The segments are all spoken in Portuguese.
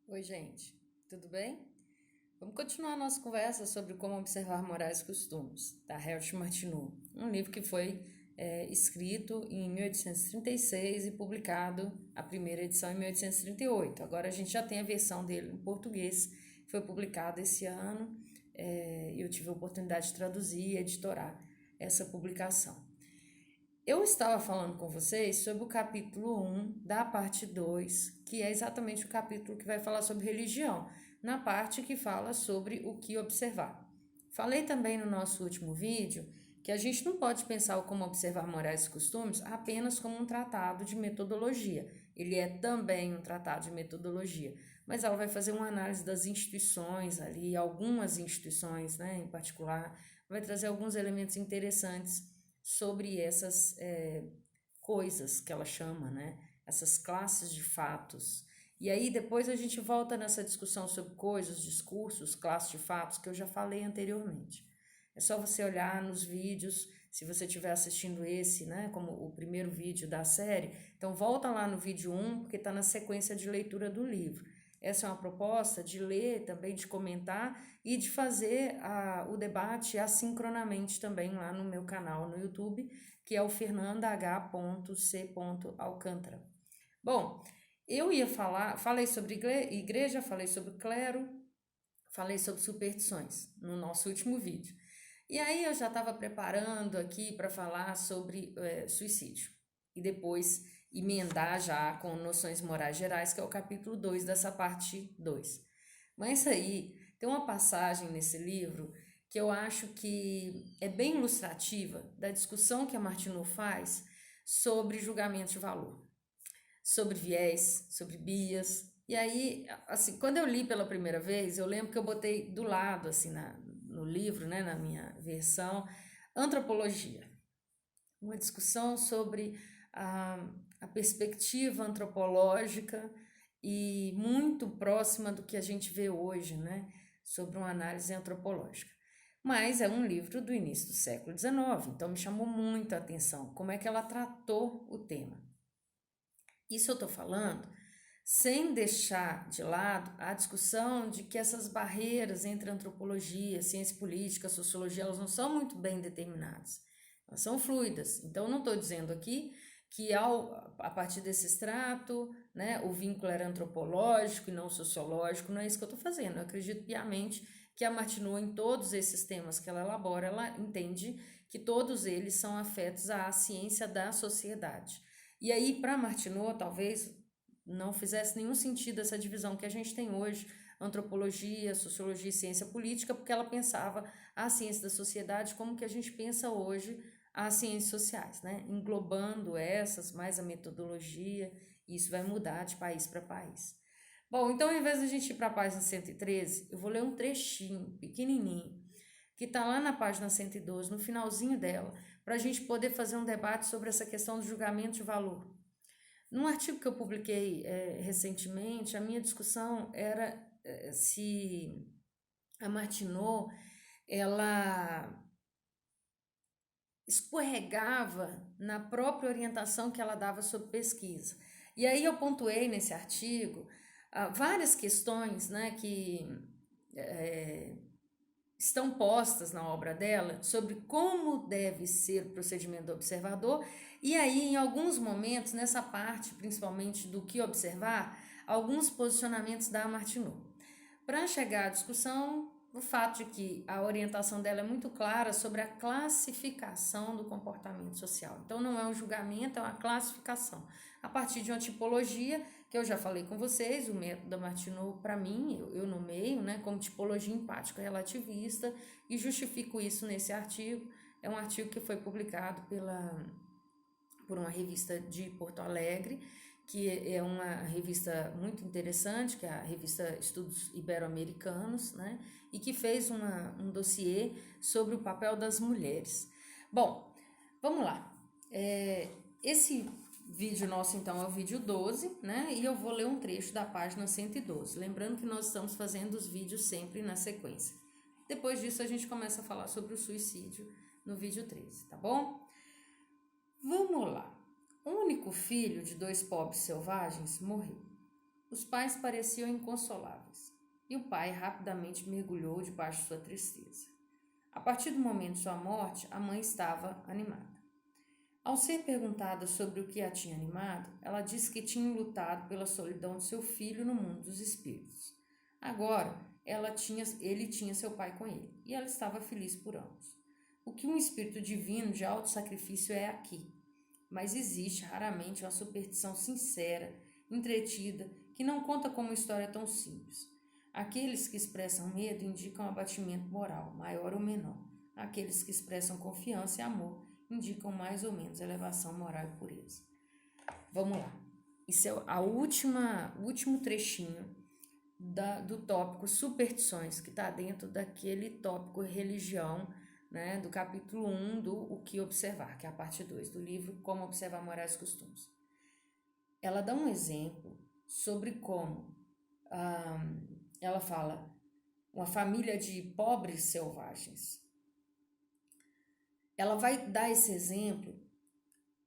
Oi, gente, tudo bem? Vamos continuar a nossa conversa sobre como observar morais e costumes, da Hersh Martineau, um livro que foi escrito em 1836 e publicado, a primeira edição, em 1838. Agora a gente já tem a versão dele em português, que foi publicada esse ano, e eu tive a oportunidade de traduzir e editorar essa publicação. Eu estava falando com vocês sobre o capítulo 1 da parte 2, que é exatamente o capítulo que vai falar sobre religião, na parte que fala sobre o que observar. Falei também no nosso último vídeo que a gente não pode pensar o como observar morais e costumes apenas como um tratado de metodologia. Ele é também um tratado de metodologia, mas ela vai fazer uma análise das instituições ali, algumas instituições, né, em particular, vai trazer alguns elementos interessantes sobre essas coisas que ela chama, né? Essas classes de fatos. E aí depois a gente volta nessa discussão sobre coisas, discursos, classes de fatos que eu já falei anteriormente. É só você olhar nos vídeos, se você estiver assistindo esse, né, como o primeiro vídeo da série, então volta lá no vídeo 1, porque está na sequência de leitura do livro. Essa é uma proposta de ler, também de comentar e de fazer o debate assincronamente também lá no meu canal no YouTube, que é o fernandah.c. Alcântara. Bom, eu ia falei sobre igreja, falei sobre clero, falei sobre superstições no nosso último vídeo. E aí eu já estava preparando aqui para falar sobre suicídio. E depois emendar já com noções morais gerais, que é o capítulo 2 dessa parte 2. Mas aí tem uma passagem nesse livro que eu acho que é bem ilustrativa da discussão que a Martineau faz sobre julgamento de valor, sobre viés, sobre bias. E aí, assim, quando eu li pela primeira vez, eu lembro que eu botei do lado, assim, no livro, né, na minha versão, antropologia. Uma discussão sobre a perspectiva antropológica e muito próxima do que a gente vê hoje, né, sobre uma análise antropológica. Mas é um livro do início do século XIX, então me chamou muito a atenção como é que ela tratou o tema. Isso eu estou falando sem deixar de lado a discussão de que essas barreiras entre antropologia, ciência política, sociologia, elas não são muito bem determinadas. Elas são fluidas. Então, não estou dizendo aqui que a partir desse extrato, né, o vínculo era antropológico e não sociológico, não é isso que eu estou fazendo. Eu acredito piamente que a Martineau, em todos esses temas que ela elabora, ela entende que todos eles são afetos à ciência da sociedade. E aí, para Martineau, talvez não fizesse nenhum sentido essa divisão que a gente tem hoje, antropologia, sociologia e ciência política, porque ela pensava a ciência da sociedade como que a gente pensa hoje as ciências sociais, né? Englobando essas, mais a metodologia, e isso vai mudar de país para país. Bom, então, ao invés de a gente ir para a página 113, eu vou ler um trechinho pequenininho, que está lá na página 112, no finalzinho dela, para a gente poder fazer um debate sobre essa questão do julgamento de valor. Num artigo que eu publiquei recentemente, a minha discussão era se a Martineau ela escorregava na própria orientação que ela dava sobre pesquisa. E aí eu pontuei nesse artigo várias questões, né, que estão postas na obra dela sobre como deve ser o procedimento do observador, e aí em alguns momentos, nessa parte principalmente do que observar, alguns posicionamentos da Martineau. Para chegar à discussão, o fato de que a orientação dela é muito clara sobre a classificação do comportamento social. Então não é um julgamento, é uma classificação. A partir de uma tipologia, que eu já falei com vocês, o método da Martineau, para mim, eu nomeio, né, como tipologia empática relativista, e justifico isso nesse artigo. É um artigo que foi publicado por uma revista de Porto Alegre, que é uma revista muito interessante, que é a revista Estudos Ibero-Americanos, né? E que fez um dossiê sobre o papel das mulheres. Bom, vamos lá. Esse vídeo nosso, então, é o vídeo 12, né? E eu vou ler um trecho da página 112. Lembrando que nós estamos fazendo os vídeos sempre na sequência. Depois disso, a gente começa a falar sobre o suicídio no vídeo 13, tá bom? Vamos lá. O único filho de dois pobres selvagens morreu. Os pais pareciam inconsoláveis, e o pai rapidamente mergulhou debaixo de sua tristeza. A partir do momento de sua morte, a mãe estava animada. Ao ser perguntada sobre o que a tinha animado, ela disse que tinha lutado pela solidão de seu filho no mundo dos espíritos. Agora, ele tinha seu pai com ele, e ela estava feliz por ambos. O que um espírito divino de alto sacrifício é aqui, mas existe raramente uma superstição sincera, entretida, que não conta como uma história tão simples. Aqueles que expressam medo indicam abatimento moral, maior ou menor. Aqueles que expressam confiança e amor indicam mais ou menos elevação moral e pureza. Vamos lá. Isso é o último trechinho do tópico superstições, que está dentro daquele tópico religião, né, do capítulo 1 do O que Observar, que é a parte 2 do livro Como Observar Morais e Costumes. Ela dá um exemplo sobre como ela fala uma família de pobres selvagens. Ela vai dar esse exemplo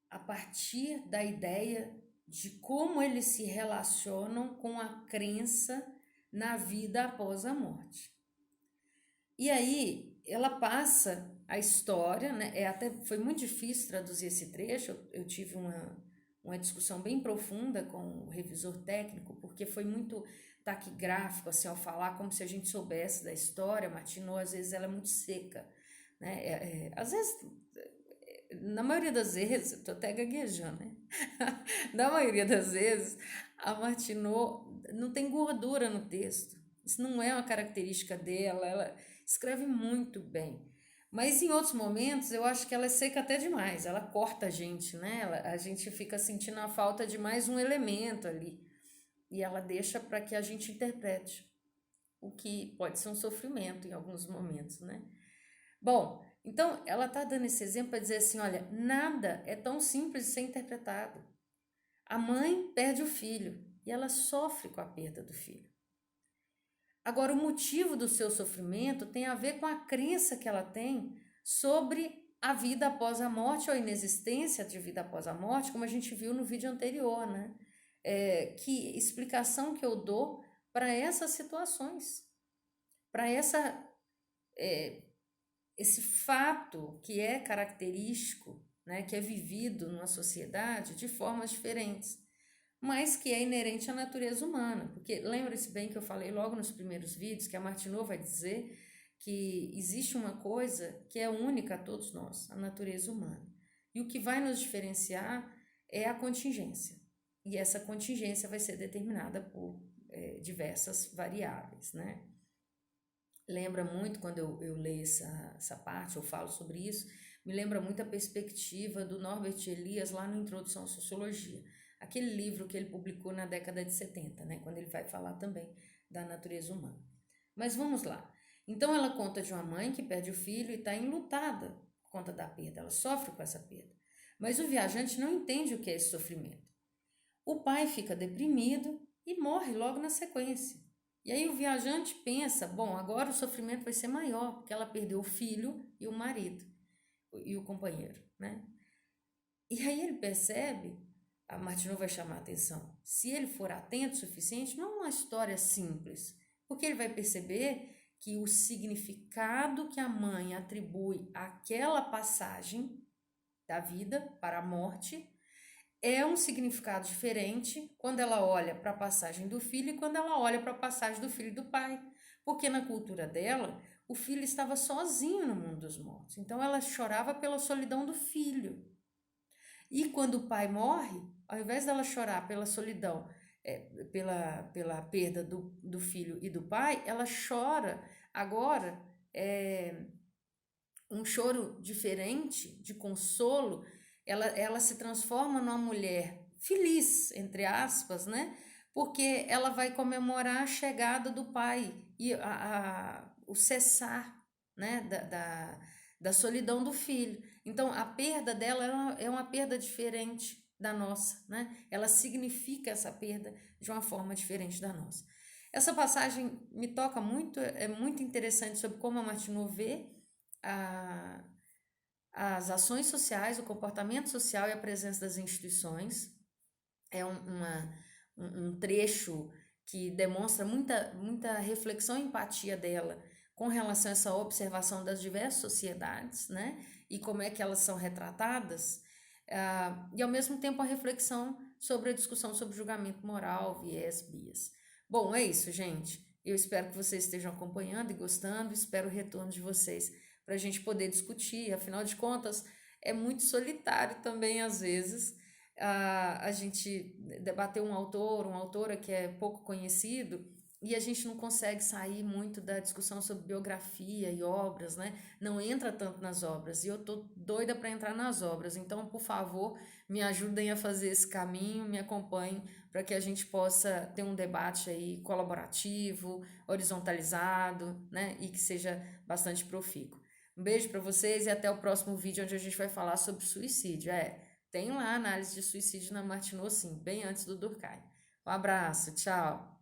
a partir da ideia de como eles se relacionam com a crença na vida após a morte. E aí ela passa a história, né? Foi muito difícil traduzir esse trecho, eu tive uma discussão bem profunda com o revisor técnico, porque foi muito taquigráfico, assim, ao falar como se a gente soubesse da história. Martineau, às vezes, ela é muito seca, né? Às vezes, na maioria das vezes, eu tô até gaguejando, né? Na maioria das vezes, a Martineau não tem gordura no texto. Isso não é uma característica dela, ela escreve muito bem. Mas em outros momentos eu acho que ela é seca até demais, ela corta a gente, né? A gente fica sentindo a falta de mais um elemento ali. E ela deixa para que a gente interprete, o que pode ser um sofrimento em alguns momentos, né? Bom, então ela está dando esse exemplo para dizer assim, olha, nada é tão simples de ser interpretado. A mãe perde o filho e ela sofre com a perda do filho. Agora, o motivo do seu sofrimento tem a ver com a crença que ela tem sobre a vida após a morte ou a inexistência de vida após a morte, como a gente viu no vídeo anterior, né? Que explicação que eu dou para essas situações, para esse fato que é característico, né, que é vivido numa sociedade de formas diferentes, mas que é inerente à natureza humana, porque lembra-se bem que eu falei logo nos primeiros vídeos que a Martineau vai dizer que existe uma coisa que é única a todos nós, a natureza humana. E o que vai nos diferenciar é a contingência. E essa contingência vai ser determinada por diversas variáveis, né? Lembra muito, quando eu leio essa parte, eu falo sobre isso, me lembra muito a perspectiva do Norbert Elias lá no Introdução à Sociologia, aquele livro que ele publicou na década de 70, né, quando ele vai falar também da natureza humana. Mas vamos lá. Então ela conta de uma mãe que perde o filho e está enlutada por conta da perda, ela sofre com essa perda. Mas o viajante não entende o que é esse sofrimento. O pai fica deprimido e morre logo na sequência. E aí o viajante pensa, bom, agora o sofrimento vai ser maior, porque ela perdeu o filho e o marido, e o companheiro, né? E aí ele percebe, a Martineau vai chamar a atenção, se ele for atento o suficiente, não é uma história simples, porque ele vai perceber que o significado que a mãe atribui àquela passagem da vida para a morte é um significado diferente quando ela olha para a passagem do filho e quando ela olha para a passagem do filho e do pai. Porque na cultura dela, o filho estava sozinho no mundo dos mortos. Então ela chorava pela solidão do filho. E quando o pai morre, ao invés dela chorar pela solidão, pela perda do filho e do pai, ela chora agora um choro diferente, de consolo. Ela se transforma numa mulher feliz, entre aspas, né? Porque ela vai comemorar a chegada do pai e o cessar, né? da solidão do filho. Então, a perda dela é uma perda diferente da nossa, né? Ela significa essa perda de uma forma diferente da nossa. Essa passagem me toca muito, é muito interessante sobre como a Martineau vê as ações sociais, o comportamento social e a presença das instituições. É um trecho que demonstra muita reflexão e empatia dela com relação a essa observação das diversas sociedades, né? E como é que elas são retratadas, e ao mesmo tempo a reflexão sobre a discussão sobre julgamento moral, viés, bias. Bom, é isso, gente. Eu espero que vocês estejam acompanhando e gostando, espero o retorno de vocês para a gente poder discutir, afinal de contas, é muito solitário também às vezes a gente debater um autor, uma autora que é pouco conhecido e a gente não consegue sair muito da discussão sobre biografia e obras, né? Não entra tanto nas obras e eu tô doida para entrar nas obras, então, por favor, me ajudem a fazer esse caminho, me acompanhem para que a gente possa ter um debate aí colaborativo, horizontalizado, né? E que seja bastante profícuo. Um beijo para vocês e até o próximo vídeo onde a gente vai falar sobre suicídio. Tem lá a análise de suicídio na Martineau, sim, bem antes do Durkheim. Um abraço, tchau!